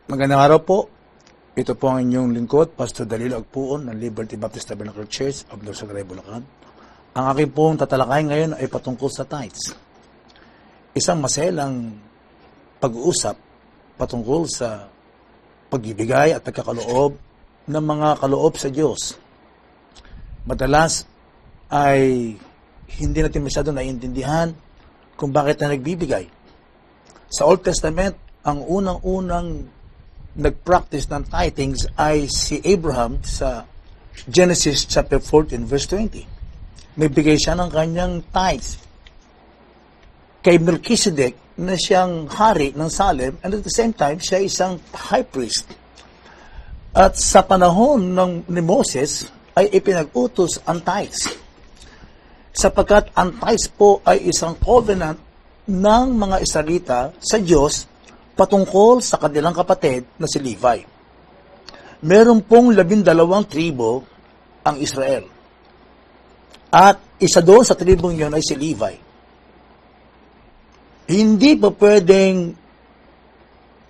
Magandang araw po. Ito po ang inyong lingkod, Pastor Dalilo Agpuon ng Liberty Baptist Tabernacle Church of Losagaray, Bulacan. Ang aking pong tatalakay ngayon ay patungkol sa tithes. Isang maselang pag-uusap patungkol sa pagbibigay at pagkakaloob ng mga kaloob sa Diyos. Madalas ay hindi natin masyado naiintindihan kung bakit na nagbibigay. Sa Old Testament, ang unang-unang nag-practice ng tithings ay si Abraham sa Genesis chapter 14 verse 20. May bigay siya ng kanyang tithes kay Melchizedek na siyang hari ng Salem, and at the same time, siya isang high priest. At sa panahon ni Moses ay ipinag-utos ang tithes. Sapagkat ang tithes po ay isang covenant ng mga Israelita sa Diyos patungkol sa kanilang kapatid na si Levi. Meron pong 12 tribo ang Israel. At isa doon sa tribong yun ay si Levi. Hindi pa pwedeng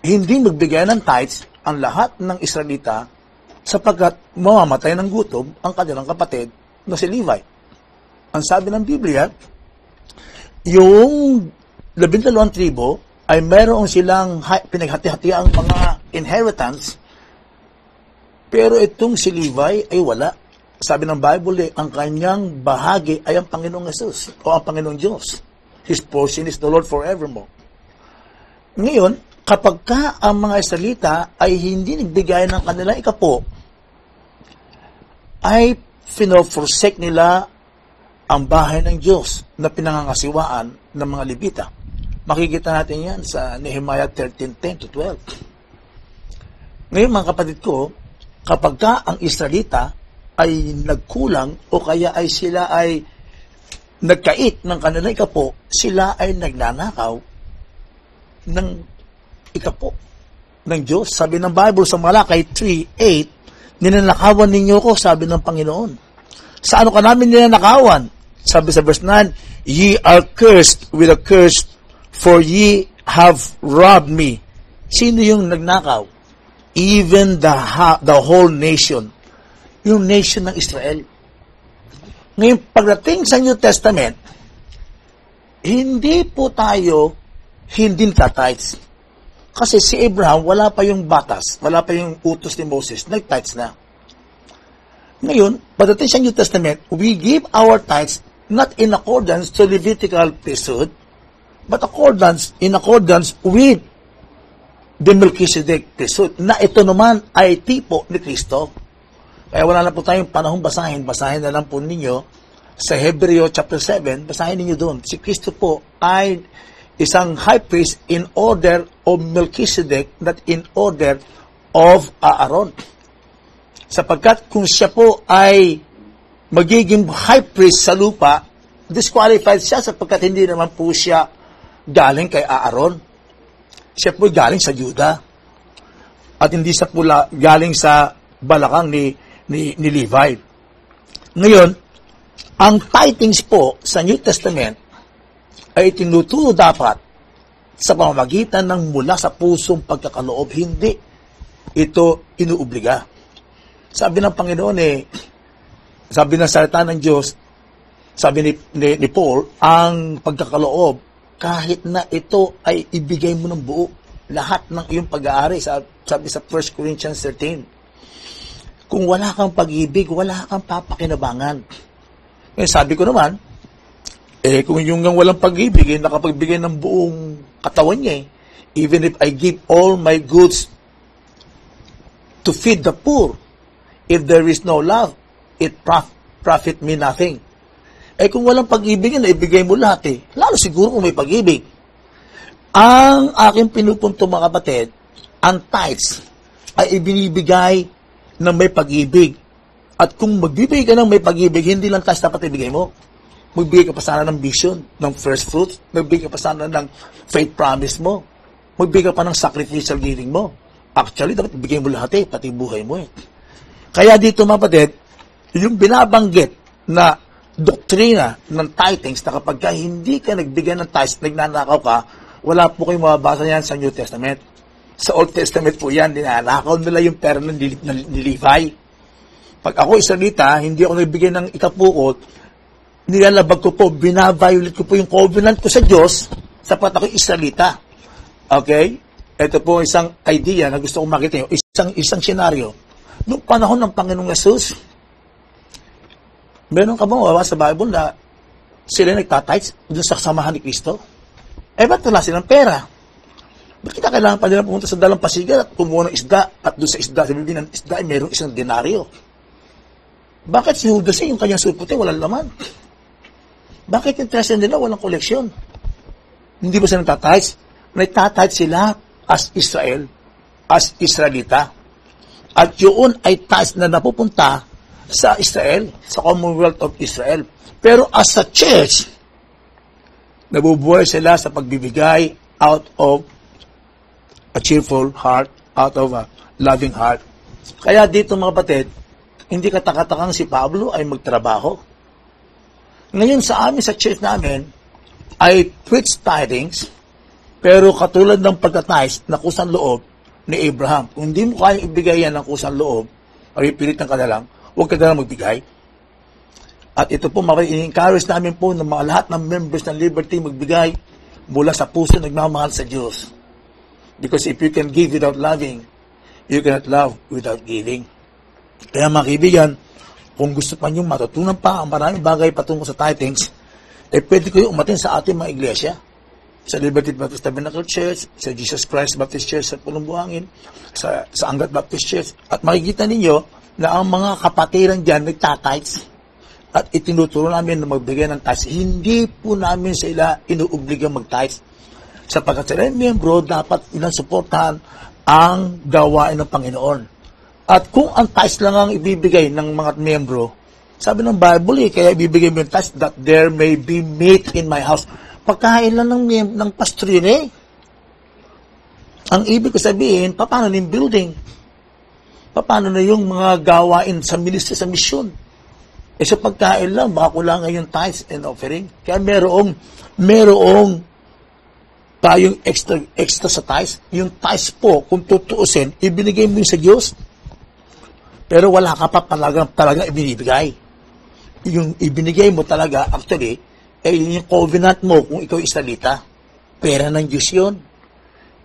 hindi magbigay ng tithes ang lahat ng Israelita sapagkat mamamatay ng gutom ang kanilang kapatid na si Levi. Ang sabi ng Biblia, yung 12 tribo ay meron silang pinaghati-hati ang mga inheritance, pero itong si Levi ay wala. Sabi ng Bible, ang kanyang bahagi ay ang Panginoong Jesus o ang Panginoong Diyos. His portion is the Lord forevermore. Ngayon, kapag ka ang mga Israelita ay hindi nagbigay ng kanilang ikapo, ay forsake nila ang bahay ng Diyos na pinangangasiwaan ng mga Levita. Makikita natin yan sa Nehemiah 13:10-12. Ngayon mga kapatid ko, kapag ka ang Israelita ay nagkulang o kaya ay sila ay nagkait ng kanilang ikapo, sila ay nagnanakaw ng ikapo ng Diyos. Sabi ng Bible sa Malakay 3:8, ninanakawan ninyo ko, sabi ng Panginoon. Sa ano ka namin ninanakawan? Sabi sa verse 9, ye are cursed with a curse, for ye have robbed me. Sino yung nagnakaw? Even the whole nation. Yung nation ng Israel. Ngayon, pagdating sa New Testament, hindi po tayo hindi tithes. Kasi si Abraham, wala pa yung batas, wala pa yung utos ni Moses, nag-tithes na. Ngayon, pagdating sa New Testament, we give our tithes not in accordance to Levitical priesthood, but in accordance with the Melchizedek priesthood, na ito naman ay tipo ni Kristo. Kaya wala na po tayong panahong basahin na lang po ninyo sa Hebreo chapter 7, basahin ninyo doon. Si Kristo po ay isang high priest in order of Melchizedek, not in order of Aaron. Sapagkat kung siya po ay magiging high priest sa lupa, disqualified siya sapagkat hindi naman po siya galing kay Aaron. Siya po galing sa Juda. At hindi siya po galing sa balakang ni Levi. Ngayon, ang tithings po sa New Testament ay tinuturo dapat sa pamamagitan ng mula sa pusong pagkakaloob. Hindi ito inuobliga. Sabi ng Panginoon sabi ng salita ng Diyos, sabi ni Paul, ang pagkakaloob, kahit na ito ay ibigay mo ng buo, lahat ng iyong pag-aari, sabi sa 1 Corinthians 13. Kung wala kang pag-ibig, wala kang papakinabangan. Ngayon, sabi ko naman, kung yung walang pag-ibig, nakapagbigay ng buong katawan niya, even if I give all my goods to feed the poor, if there is no love, it profit me nothing. Kung walang pag-ibig na ibigay mo lahat lalo siguro kung may pag-ibig. Ang aking pinupunto mga kapatid, ang tithes ay ibinibigay ng may pag-ibig. At kung magbibigay ka ng may pag-ibig, hindi lang tithes dapat ibigay mo. Magbigay ka pa sana ng vision, ng first fruits, magbigay ka pa sana ng faith promise mo, magbigay ka pa ng sacrificial giving mo. Actually, dapat ibigay mo lahat pati buhay mo Kaya dito mga kapatid, yung binabanggit na doktrina ng tithings na kapag hindi ka nagbigay ng tithes, nagnanakaw ka, wala po kayong mababasa yan sa New Testament. Sa Old Testament po yan, ninanakaw nila yung pera ni Levi. Pag ako Israelita, hindi ako nagbigay ng ikapukot, nilalabag ko po, binaviolate ko po yung covenant ko sa Diyos, sapat ako Israelita. Okay? Ito po isang idea na gusto kong makita nyo, isang senaryo. Noong panahon ng Panginoong Yesus, meron ka bang mababa sa Bible na sila nagtatights doon sa samahan ni Kristo? Ba't wala silang pera? Ba't kita kailangan pa nila pumunta sa dalampasigan at kumuha ng isda at doon sa isda, sabi ng isda ay mayroong isang denaryo? Bakit si Judas yung kanyang suit puti, walang laman? Bakit yung treasure nila walang koleksyon? Hindi ba sila nagtatights? Nagtatights sila as Israel, as Israelita. At yun ay tithes na napupunta sa Israel, sa Commonwealth of Israel. Pero as a church, nabubuhay sila sa pagbibigay out of a cheerful heart, out of a loving heart. Kaya dito mga kapatid, hindi katakatakang si Pablo ay magtrabaho. Ngayon sa amin, sa church namin, ay preach tidings, pero katulad ng pagtatithes na kusang loob ni Abraham, kung hindi mo kayang ibigay yan ng kusang loob, o ipilitan ka na lang, huwag ka na lang magbigay. At ito po, i-encourage namin po ng mga lahat ng members ng Liberty magbigay mula sa puso nagmamahal sa Diyos. Because if you can give without loving, you cannot love without giving. Kaya mga kaibigan, kung gusto pa nyo matutunan pa ang maraming bagay patungkol sa tithings, pwede kayo umatin sa ating mga iglesia. Sa Liberty Baptist Tabernacle Church, sa Jesus Christ Baptist Church sa Pulong Buhangin, sa Angat Baptist Church. At makikita ninyo na ang mga kapatiran dyan nagtatights. At itinuturo namin na magbigay ng tithes. Hindi po namin sila inuobligang mag-tithes. Sapagkat sila yung miyembro, dapat ilang suportahan ang gawain ng Panginoon. At kung ang tithes lang ang ibibigay ng mga miyembro, sabi ng Bible, kaya ibibigay mo yung tithes that there may be meat in my house. Pagkain lang ng pastor yun Ang ibig ko sabihin, paano na yung building? Paano na yung mga gawain sa ministry, sa mission? Sa pagkain lang, baka kulangan yung tithes and offering. Kaya merong tayong extra sa tithes. Yung tithes po, kung tutuusin, ibinigay mo yun sa Diyos. Pero wala ka pa talaga ibinibigay. Yung ibinigay mo talaga, actually, yung covenant mo kung ikaw Israelita. Pera ng Diyos yun.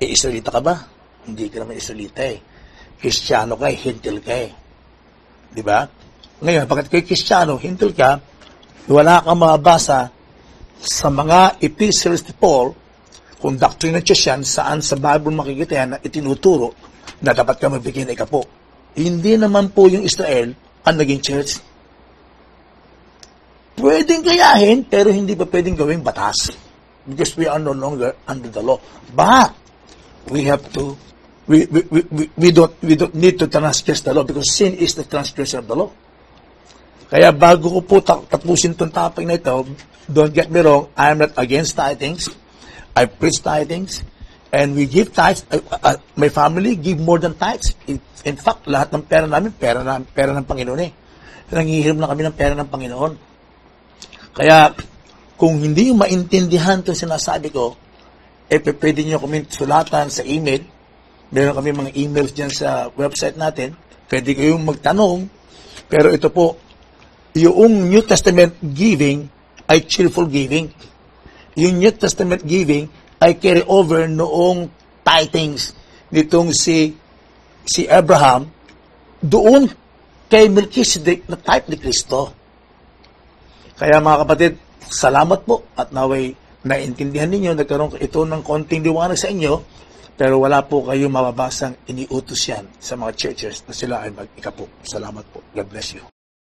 Israelita ka ba? Hindi ka naman Israelita Kristiyano ka Hintil ka Diba? Ngayon, pagkat kay Kristiyano, Hintil ka, wala kang mabasa sa mga epistles ni Paul, kung doctrine ng Diyos yan, saan sa Bible makikita yan na itinuturo na dapat ka magbigay ng ikapo. Hindi naman po yung Israel ang naging church. Pwedeng gayahin, pero hindi pa pwedeng gawing batas. Because we are no longer under the law. But, we have to, we don't need to transgress the law because sin is the transgression of the law. Kaya bago ko po tapusin itong topic na ito, don't get me wrong, I am not against tithings. I preach tithings. And we give tithes. My family give more than tithes. In fact, lahat ng pera namin, pera ng Panginoon Nangihiram na kami ng pera ng Panginoon. Kaya, kung hindi yung maintindihan itong sinasabi ko, pwede nyo kami sulatan sa email. Meron kami mga emails dyan sa website natin. Pwede kayong magtanong. Pero ito po, yung New Testament giving ay cheerful giving. Yung New Testament giving ay carry over noong tithings nitong si Abraham doon kay Melchizedek na type ni Kristo. Kaya mga kapatid, salamat po at naway naintindihan ninyo, nagkaroon ito ng konting liwanag sa inyo, pero wala po kayong mababasang iniutos yan sa mga churches na sila ay mag-ikapo. Salamat po. God bless you.